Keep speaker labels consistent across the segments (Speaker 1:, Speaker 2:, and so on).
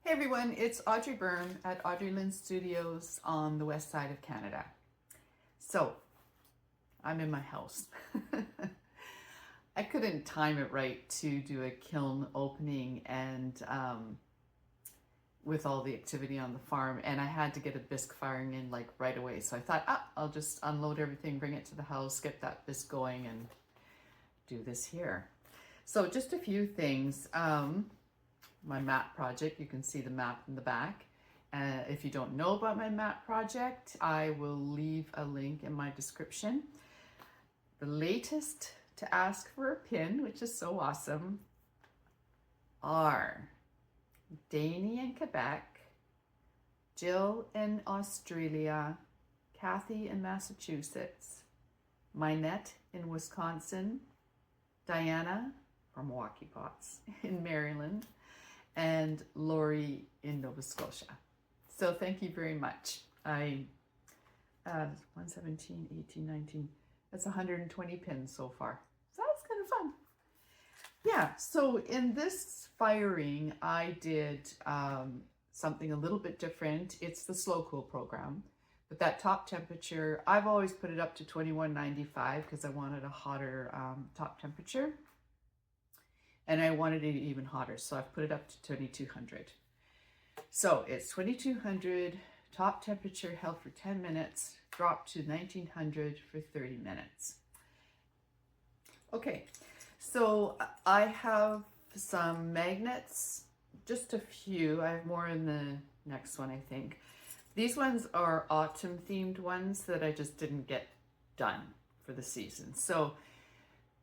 Speaker 1: Hey everyone, it's Audrey Byrne at Audrey Lynn Studios on the west side of Canada. So, I'm in my house. I couldn't time it right to do a kiln opening and with all the activity on the farm, and I had to get a bisque firing in like right away. So I thought, I'll just unload everything, bring it to the house, get that bisque going and do this here. So just a few things. My mat project, you can see the map in the back. If you don't know about my mat project, I will leave a link in my description. The latest to ask for a pin, which is so awesome, are Danny in Quebec, Jill in Australia, Kathy in Massachusetts, Minette in Wisconsin, Diana from Milwaukee Pots in Maryland, and Lori in Nova Scotia. So thank you very much. 117, 18, 19, that's 120 pins so far. So that's kind of fun. Yeah, so in this firing, I did something a little bit different. It's the slow cool program, but that top temperature, I've always put it up to 2195 because I wanted a hotter top temperature. And I wanted it even hotter, so I've put it up to 2200. So it's 2200, top temperature held for 10 minutes, dropped to 1900 for 30 minutes. Okay, so I have some magnets, just a few. I have more in the next one, I think. These ones are autumn themed ones that I just didn't get done for the season. So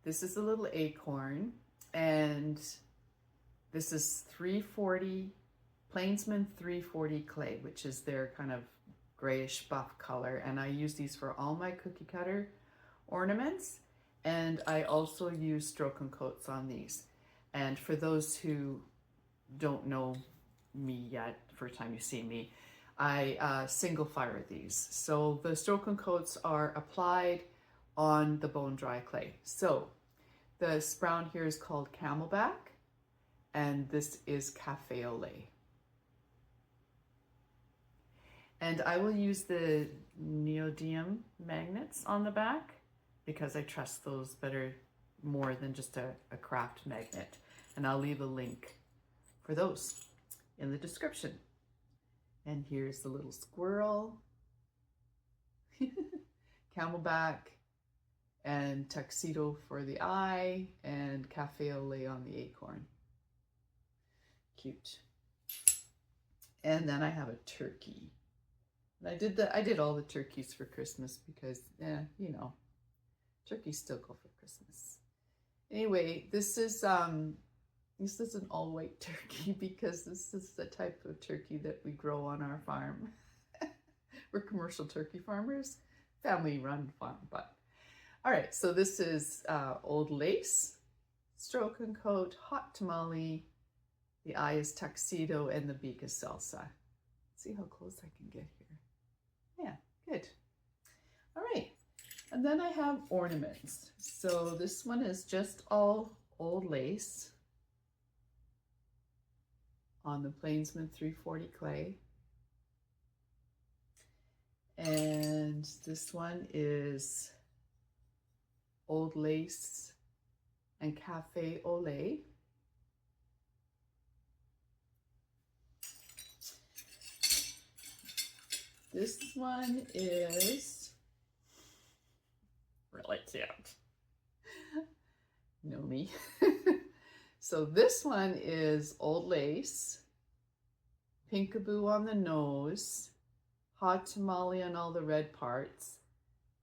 Speaker 1: this is a little acorn. And this is 340, Plainsman 340 clay, which is their kind of grayish buff color. And I use these for all my cookie cutter ornaments. And I also use stroke and coats on these. And for those who don't know me yet, the first time you see me, I single fire these. So the stroke and coats are applied on the bone dry clay. So this brown here is called Camelback, and this is Cafe au lait. And I will use the NEODYMIUM magnets on the back because I trust those better more than just a craft magnet. And I'll leave a link for those in the description. And here's the little squirrel, Camelback, and tuxedo for the eye, and cafe au lait on the acorn. Cute. And then I have a turkey. And I did all the turkeys for Christmas because, you know, turkeys still go for Christmas. Anyway, this is an all-white turkey because this is the type of turkey that we grow on our farm. We're commercial turkey farmers, family-run farm, but all right, so this is Old Lace, Stroke and Coat, Hot Tamale, the eye is Tuxedo, and the beak is Salsa. Let's see how close I can get here. Yeah, good. All right, and then I have ornaments. So this one is just all Old Lace on the Plainsman 340 clay. And this one is Old Lace and Cafe au lait. This one is really cute. Know me. So this one is Old Lace, Pinkaboo on the nose, Hot Tamale on all the red parts,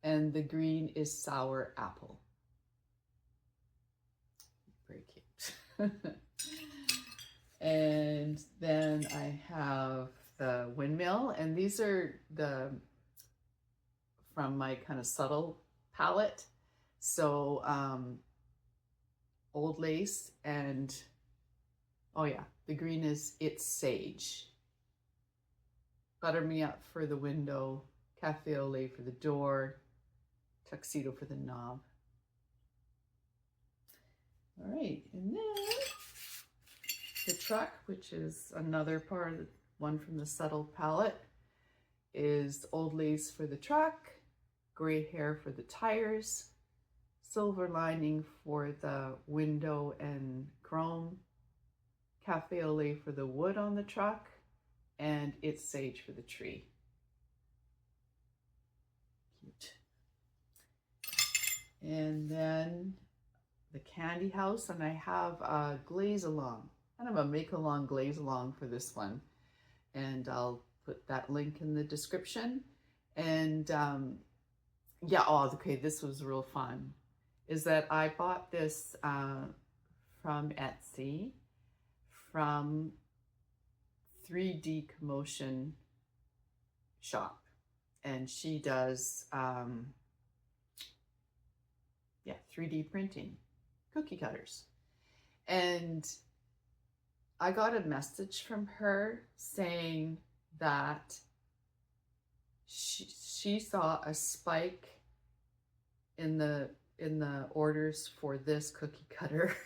Speaker 1: and the green is Sour Apple. Very cute. And then I have the windmill, and these are from my kind of subtle palette. So Old Lace, and oh yeah, the green is It's Sage. Butter Me Up for the window, Cafe au lait for the door, Tuxedo for the knob. All right, and then the truck, which is another part of the one from the Subtle palette, is old lace for the truck, gray hair for the tires, silver lining for the window and chrome, cafe au lait for the wood on the truck, and it's sage for the tree. Cute. And then the candy house, and I have a glaze along. I have a make along glaze along for this one, and I'll put that link in the description. And yeah, oh, okay, this was real fun. Is that I bought this from Etsy, from 3D Commotion shop, and she does yeah, 3D printing cookie cutters. And I got a message from her saying that she saw a spike in the orders for this cookie cutter.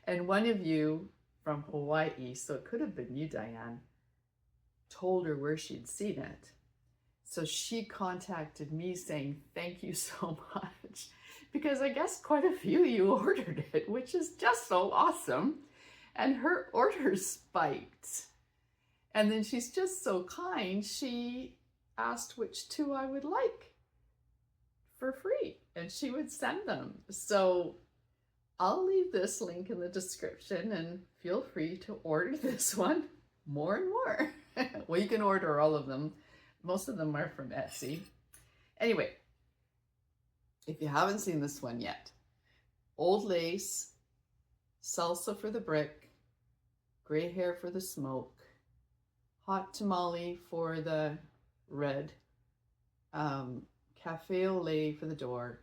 Speaker 1: And one of you from Hawaii, so it could have been you, Diane, told her where she'd seen it. So she contacted me saying, thank you so much, because I guess quite a few of you ordered it, which is just so awesome. And her orders spiked. And then she's just so kind. She asked which two I would like for free, and she would send them. So I'll leave this link in the description, and feel free to order this one more and more. Well, you can order all of them. Most of them are from Etsy. Anyway, if you haven't seen this one yet, old lace, salsa for the brick, gray hair for the smoke, hot tamale for the red, cafe au lait for the door,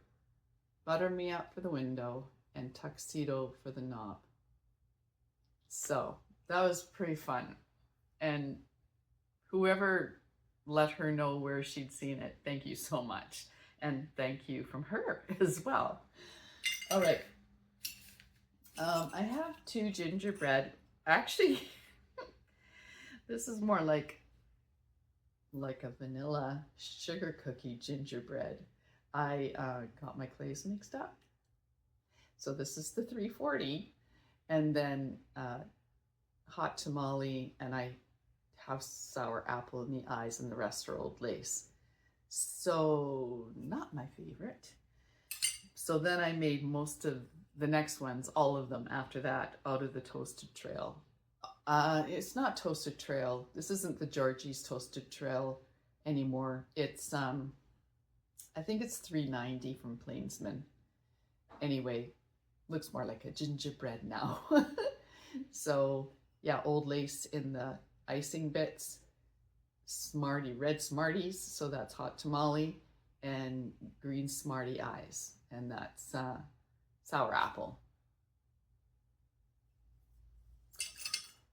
Speaker 1: butter me up for the window, and tuxedo for the knob. So that was pretty fun. And whoever let her know where she'd seen it, thank you so much. And thank you from her as well. All right. I have two gingerbread. Actually, this is more like a vanilla sugar cookie gingerbread. I got my clays mixed up. So this is the 340, and then hot tamale, and I have sour apple in the eyes, and the rest are old lace. So not my favorite. So then I made most of the next ones, all of them after that, out of the Toasted Trail. It's not Toasted Trail. This isn't the Georgie's Toasted Trail anymore. It's, I think it's 390 from Plainsman. Anyway, looks more like a gingerbread now. So yeah, old lace in the icing bits, Smarty, red Smarties, so that's hot tamale, and green Smarty eyes, and that's sour apple.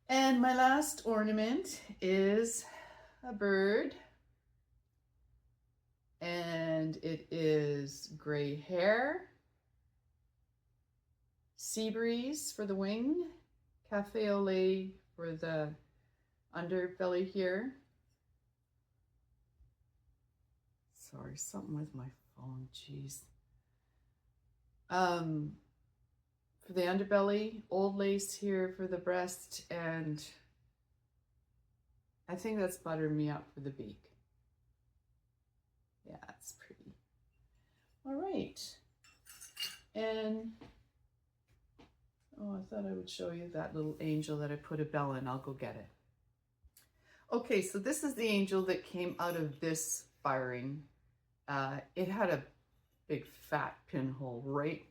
Speaker 1: And my last ornament is a bird, and it is gray hair, sea breeze for the wing, cafe au lait for the underbelly here. Sorry, something with my phone, jeez. For the underbelly, old lace here for the breast, and I think that's butter me up for the beak. Yeah, it's pretty. All right. And, oh, I thought I would show you that little angel that I put a bell in. I'll go get it. Okay, so this is the angel that came out of this firing. It had a big fat pinhole right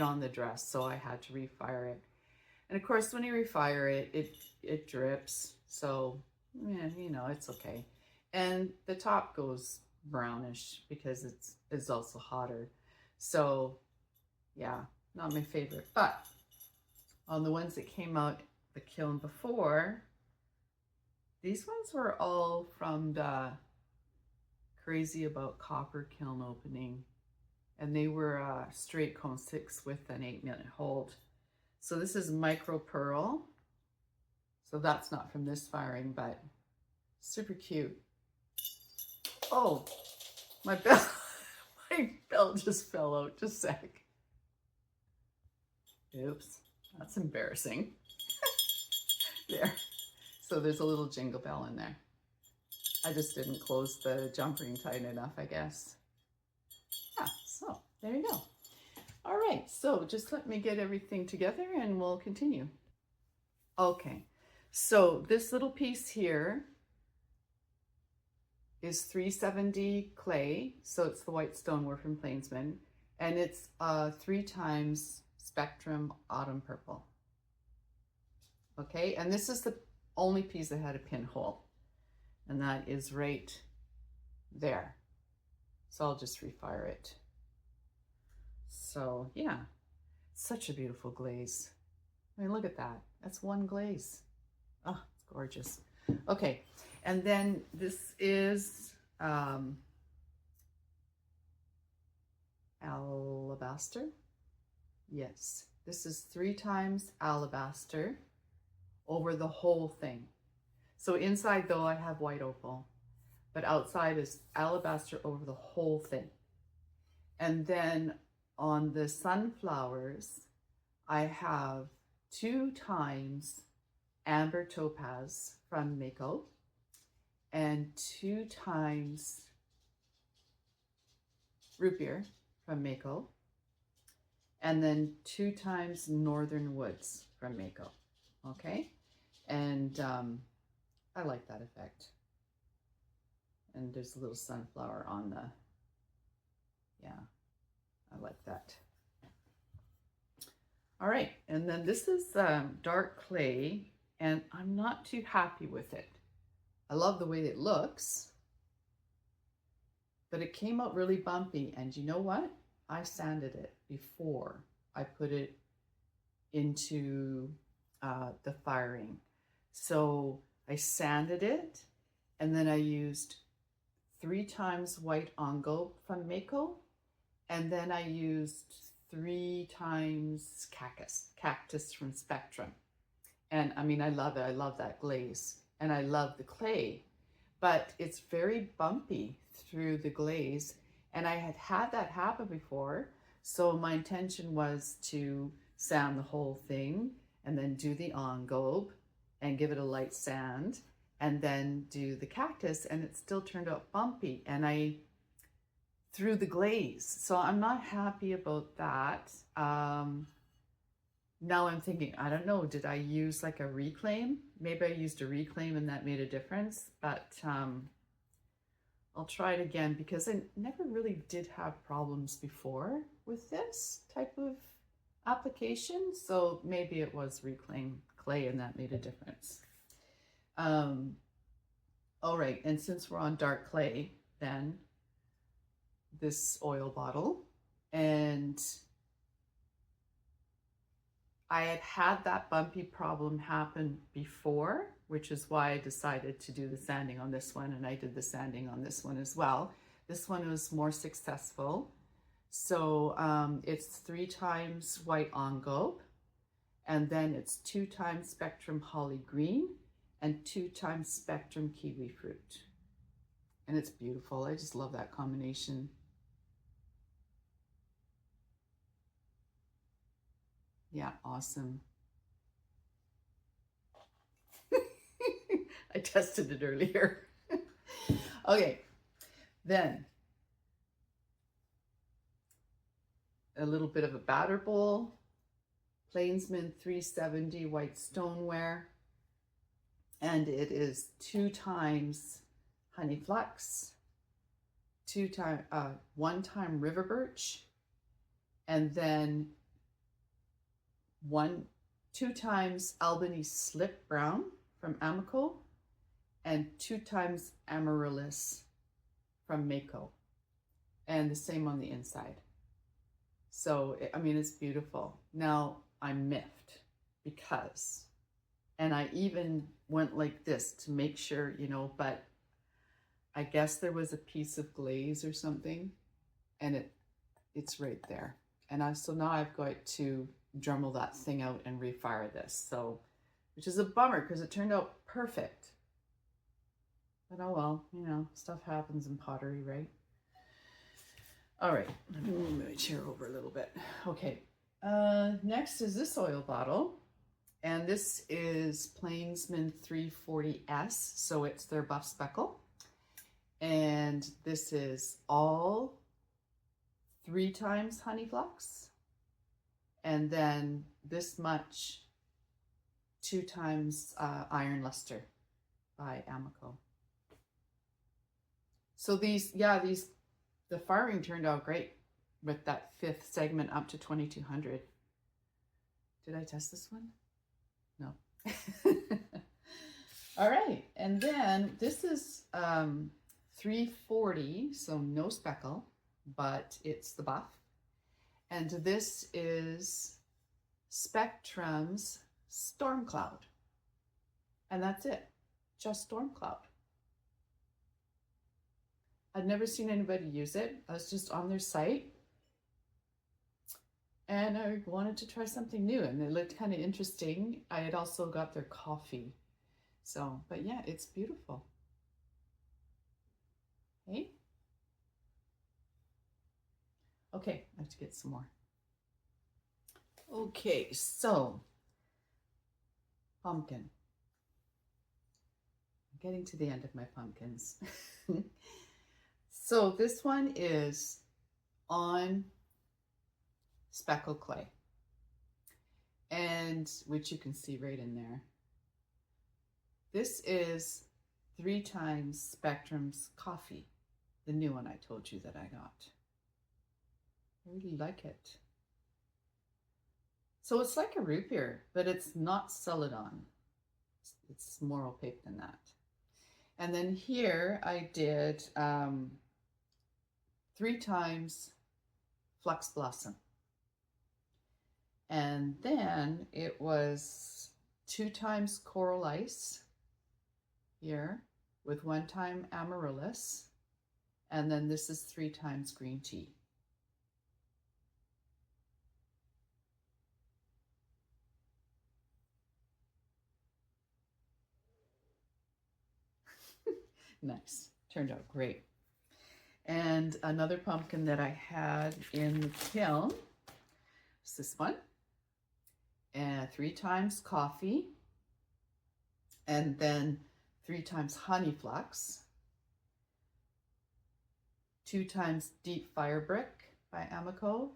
Speaker 1: on the dress, so I had to refire it. And of course, when you refire it, it drips, so yeah, you know, it's okay. And the top goes brownish because it's also hotter. So yeah, not my favorite. But on the ones that came out the kiln before, these ones were all from the Crazy About Copper kiln opening, and they were straight cone 6 with an 8-minute hold. So this is micro pearl. So that's not from this firing, but super cute. Oh, my bell, my bell just fell out. Just a sec. Oops, that's embarrassing. There. So there's a little jingle bell in there. I just didn't close the jump ring tight enough, I guess. Yeah, so there you go. All right, so just let me get everything together and we'll continue. Okay, so this little piece here is 370 clay, so it's the white stoneware from Plainsman, and it's 3 times Spectrum Autumn Purple. Okay, and this is the only piece that had a pinhole, and that is right there. So I'll just refire it. So yeah, such a beautiful glaze. I mean, look at that. That's one glaze. Oh, it's gorgeous. Okay, and then this is alabaster. Yes, this is 3 times alabaster over the whole thing. So inside though I have white opal, but outside is alabaster over the whole thing. And then on the sunflowers, I have 2 times amber topaz from Mayco and 2 times root beer from Mayco, and then 2 times northern woods from Mayco. Okay, and I like that effect. And there's a little sunflower on the, yeah, I like that. All right, and then this is dark clay, and I'm not too happy with it. I love the way it looks, but it came out really bumpy, and you know what? I sanded it before I put it into the firing. So I sanded it, and then I used 3 times white engobe from Mayco, and then I used 3 times cactus from Spectrum. And I mean, I love it. I love that glaze, and I love the clay, but it's very bumpy through the glaze, and I had that happen before. So my intention was to sand the whole thing and then do the engobe and give it a light sand and then do the cactus, and it still turned out bumpy, and I threw the glaze. So I'm not happy about that. Now I'm thinking, I don't know, did I use like a reclaim? Maybe I used a reclaim and that made a difference, but I'll try it again because I never really did have problems before with this type of application. So maybe it was reclaimed clay and that made a difference. All right, and since we're on dark clay, then this oil bottle, and I had that bumpy problem happen before, which is why I decided to do the sanding on this one, and I did the sanding on this one as well. This one was more successful. So it's 3 times white engobe, and then it's 2 times Spectrum holly green and 2 times Spectrum kiwi fruit. And it's beautiful. I just love that combination. Yeah, awesome. I tested it earlier. Okay, then a little bit of a batter bowl, Plainsman 370 white stoneware, and it is 2 times honey flax, 1 time river birch, and then 2 times Albany slip brown from Amaco, and 2 times amaryllis from Mayco, and the same on the inside. So I mean, it's beautiful. Now I'm miffed because, and I even went like this to make sure, you know, but I guess there was a piece of glaze or something, and it's right there. And so now I've got to Dremel that thing out and refire this. So, which is a bummer because it turned out perfect. But oh well, you know, stuff happens in pottery, right? All right, let me move my chair over a little bit. Okay, next is this oil bottle. And this is Plainsman 340S, so it's their buff speckle. And this is all 3 times honey flux. And then this much 2 times iron luster by Amaco. So these, yeah, the firing turned out great with that 5th segment up to 2200. Did I test this one? No. All right, and then this is 340, so no speckle, but it's the buff. And this is Spectrum's Storm Cloud. And that's it, just Storm Cloud. I'd never seen anybody use it. I was just on their site and I wanted to try something new and it looked kind of interesting. I had also got their coffee. So, but yeah, it's beautiful. Hey? Okay, I have to get some more. Okay, so pumpkin. I'm getting to the end of my pumpkins. So this one is on speckle clay, and which you can see right in there. This is 3 times Spectrum's coffee, the new one I told you that I got. I really like it. So it's like a root beer, but it's not Celadon. It's more opaque than that. And then here I did 3 times Flux Blossom. And then it was 2 times Coral Ice here with 1 time Amaryllis. And then this is 3 times Green Tea. Nice, turned out great. And another pumpkin that I had in the kiln is this one. And 3 times coffee. And then 3 times honey flux. 2 times deep fire brick by Amaco.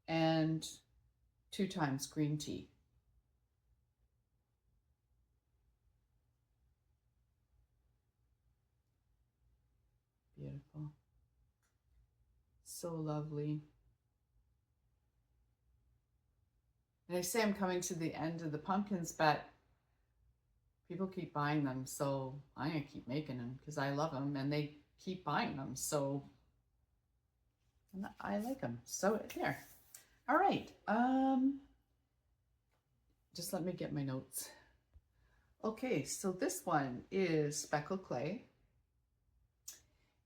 Speaker 1: And 2 times green tea. Beautiful. So lovely. And I say I'm coming to the end of the pumpkins, but people keep buying them, so I'm gonna keep making them because I love them and they keep buying them, so and I like them. So there. All right. Just let me get my notes. Okay, so this one is speckled clay.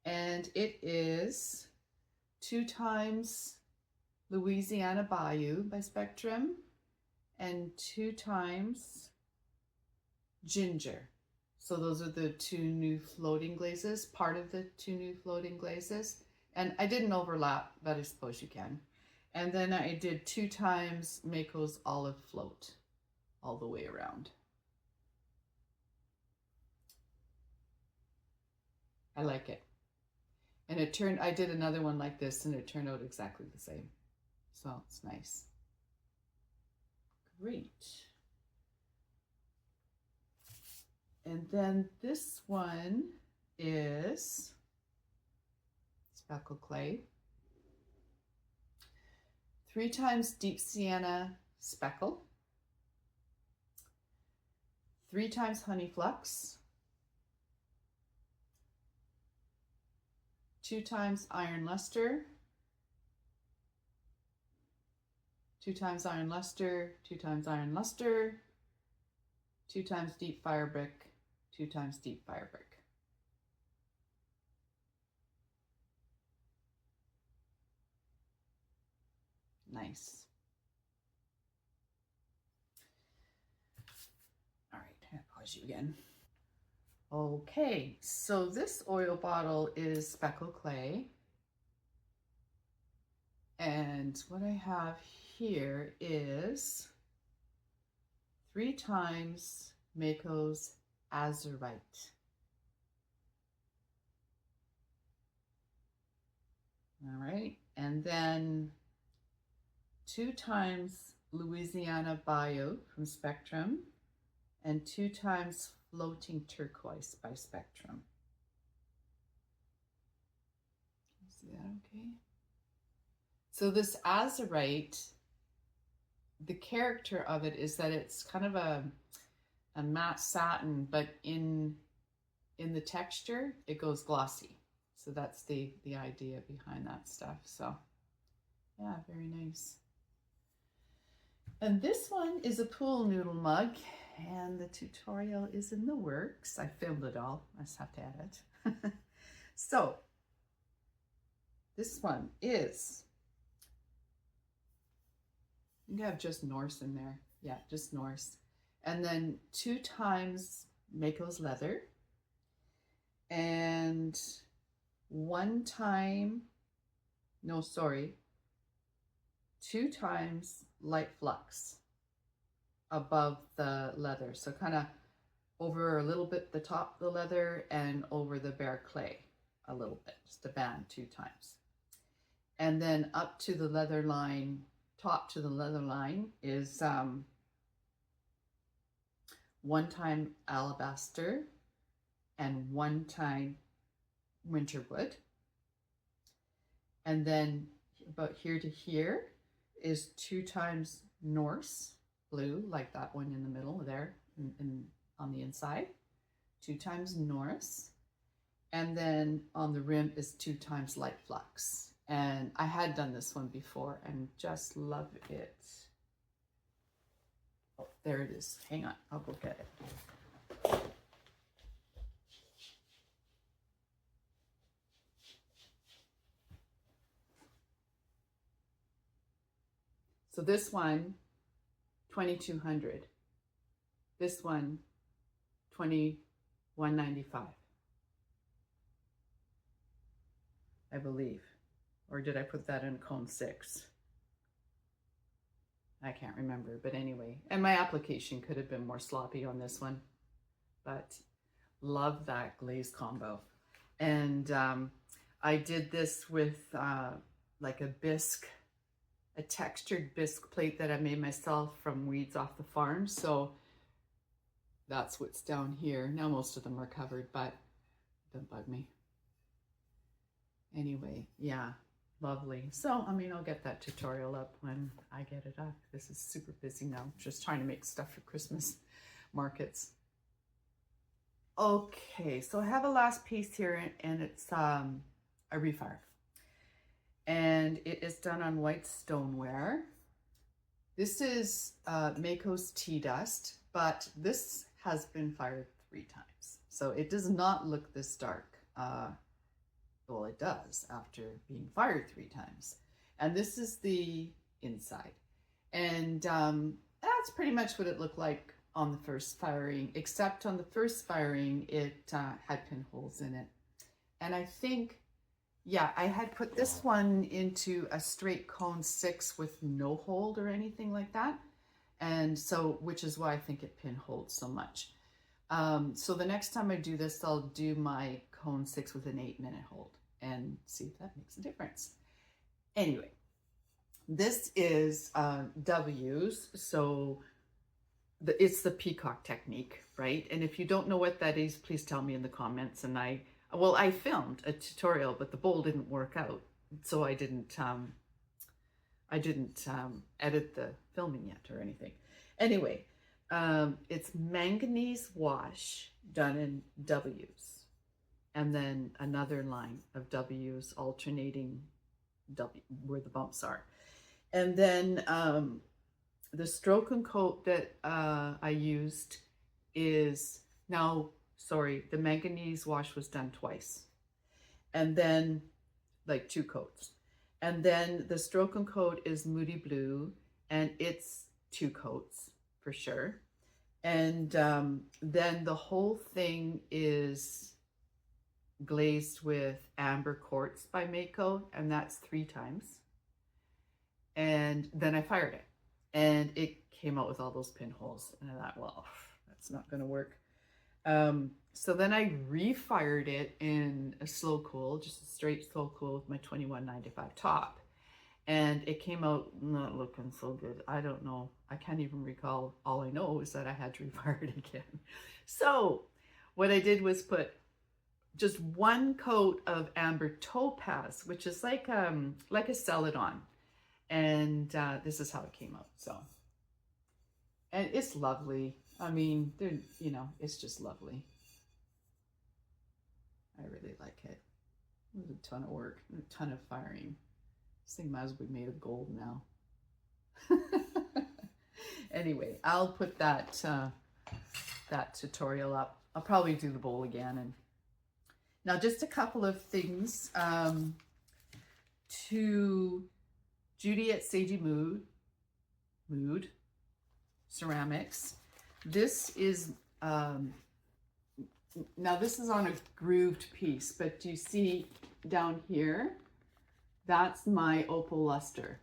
Speaker 1: And it is 2 times Louisiana Bayou by Spectrum and 2 times Ginger. So those are the 2 new floating glazes, part of the 2 new floating glazes. And I didn't overlap, but I suppose you can. And then I did 2 times Mayco's Olive Float all the way around. I like it. And it turned, I did another one like this and it turned out exactly the same. So it's nice. Great. And then this one is speckled clay. 3 times deep sienna speckle. 3 times honey flux. 2 times iron luster, 2 times iron luster, 2 times iron luster, 2 times deep fire brick, 2 times deep fire brick. Nice. you again. Okay, so this oil bottle is speckled clay. And what I have here is 3 times Mayco's azurite. All right, and then 2 times Louisiana Bayou from Spectrum, and 2 times Floating Turquoise by Spectrum. See that okay? So this azurite, the character of it is that it's kind of a matte satin, but in the texture, it goes glossy. So that's the idea behind that stuff. So yeah, very nice. And this one is a pool noodle mug, and the tutorial is in the works. I filmed it all, I just have to edit. So this one is, you have just Norse in there. Yeah, just Norse. And then 2 times Mayco's leather, and 1 time, no, sorry, 2 times light flux above the leather. So kind of over a little bit the top of the leather and over the bare clay a little bit, just a band 2 times. And then up to the leather line, top to the leather line is 1 time alabaster and 1 time winterwood. And then about here to here is 2 times Norse blue, like that one in the middle there on the inside, 2 times Norse. And then on the rim is 2 times light flux. And I had done this one before and just love it. Oh, there it is. Hang on, I'll go get it. So this one, 2,200. This one, 2,195. I believe. Or did I put that in cone 6? I can't remember, but anyway. And my application could have been more sloppy on this one, but love that glaze combo. And I did this with like a bisque, a textured bisque plate that I made myself from weeds off the farm. So that's what's down here. Now most of them are covered, but don't bug me. Anyway, yeah, lovely. So, I mean, I'll get that tutorial up when I get it up. This is super busy now, just trying to make stuff for Christmas markets. Okay, so I have a last piece here, and it's a refire. And it is done on white stoneware. This is Mayco's tea dust, but this has been fired 3 times. So it does not look this dark. Well, it does after being fired 3 times. And this is the inside. And that's pretty much what it looked like on the first firing, except on the first firing, it had pinholes in it. And I think, yeah, I had put this one into a straight cone 6 with no hold or anything like that. And so, which is why I think it pinholed so much. So the next time I do this, I'll do my cone 6 with an 8-minute hold and see if that makes a difference. Anyway, this is W's, so it's the Peacock technique, right? And if you don't know what that is, please tell me in the comments. And I filmed a tutorial, but the bowl didn't work out, so I didn't edit the filming yet or anything. Anyway, it's manganese wash done in W's. And then another line of W's alternating W where the bumps are. And then the stroke and coat that I used is now, sorry, the manganese wash was done twice. And then like 2 coats. And then the stroke and coat is Moody Blue, and it's 2 coats for sure. And then the whole thing is glazed with amber quartz by Mayco, and that's 3 times. And then I fired it, and it came out with all those pinholes, and I thought, well, that's not going to work. So then I refired it in a slow cool, just a straight slow cool with my 2195 top. And it came out not looking so good. I don't know. I can't even recall. All I know is that I had to refire it again. So what I did was put just 1 coat of amber topaz, which is like a celadon. And this is how it came out. So, and it's lovely. I mean, you know, it's just lovely. I really like it. It was a ton of work, a ton of firing. This thing might as well be made of gold now. Anyway, I'll put that that tutorial up. I'll probably do the bowl again. And now just a couple of things to Judy at Sagey Mood Ceramics. This is now this is on a grooved piece, but do you see down here? That's my opal luster.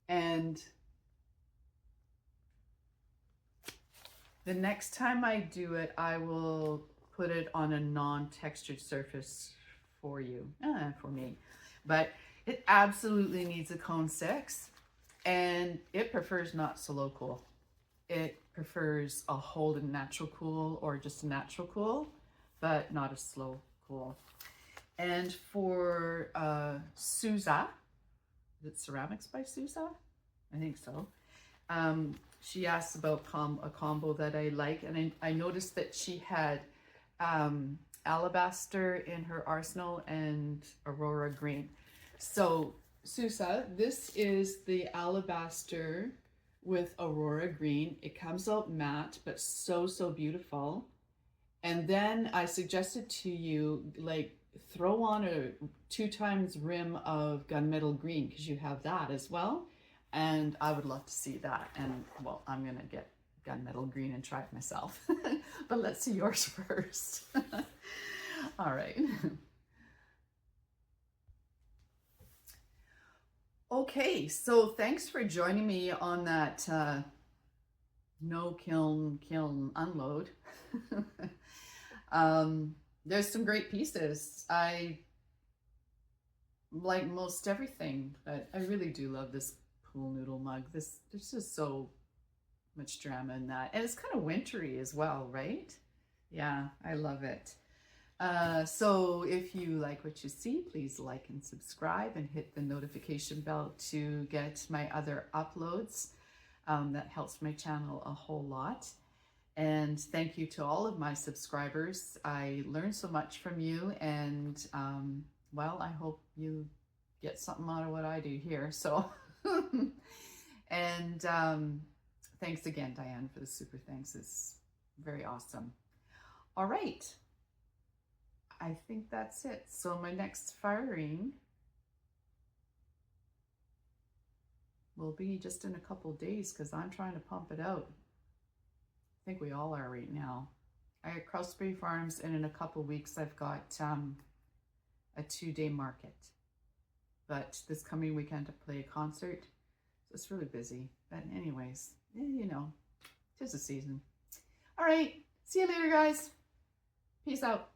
Speaker 1: And the next time I do it, I will put it on a non-textured surface for you, for me. But it absolutely needs a cone 6, and it prefers not so low cool. It prefers a hold natural cool or just a natural cool, but not a slow cool. And for Sousa, is it Ceramics by Sousa? I think so. She asked about a combo that I like, and I noticed that she had alabaster in her arsenal and aurora green. So Sousa, this is the alabaster with aurora green. It comes out matte, but so beautiful. And then I suggested to you, like, throw on a 2 times rim of gunmetal green, because you have that as well. And I would love to see that. And well, I'm gonna get gunmetal green and try it myself. But let's see yours first. All right. Okay, so thanks for joining me on that no kiln unload. There's some great pieces. I like most everything, but I really do love this pool noodle mug. There's just so much drama in that, and it's kind of wintry as well, right? Yeah, I love it. So if you like what you see, please like and subscribe and hit the notification bell to get my other uploads. That helps my channel a whole lot. And thank you to all of my subscribers. I learned so much from you, and well, I hope you get something out of what I do here. So, and thanks again, Diane, for the super thanks. It's very awesome. All right. I think that's it. So my next firing will be just in a couple days, because I'm trying to pump it out. I think we all are right now. I got Crosby Farms, and in a couple weeks I've got a 2-day market. But this coming weekend I play a concert, so it's really busy. But anyways, you know, 'tis the season. All right, see you later, guys. Peace out.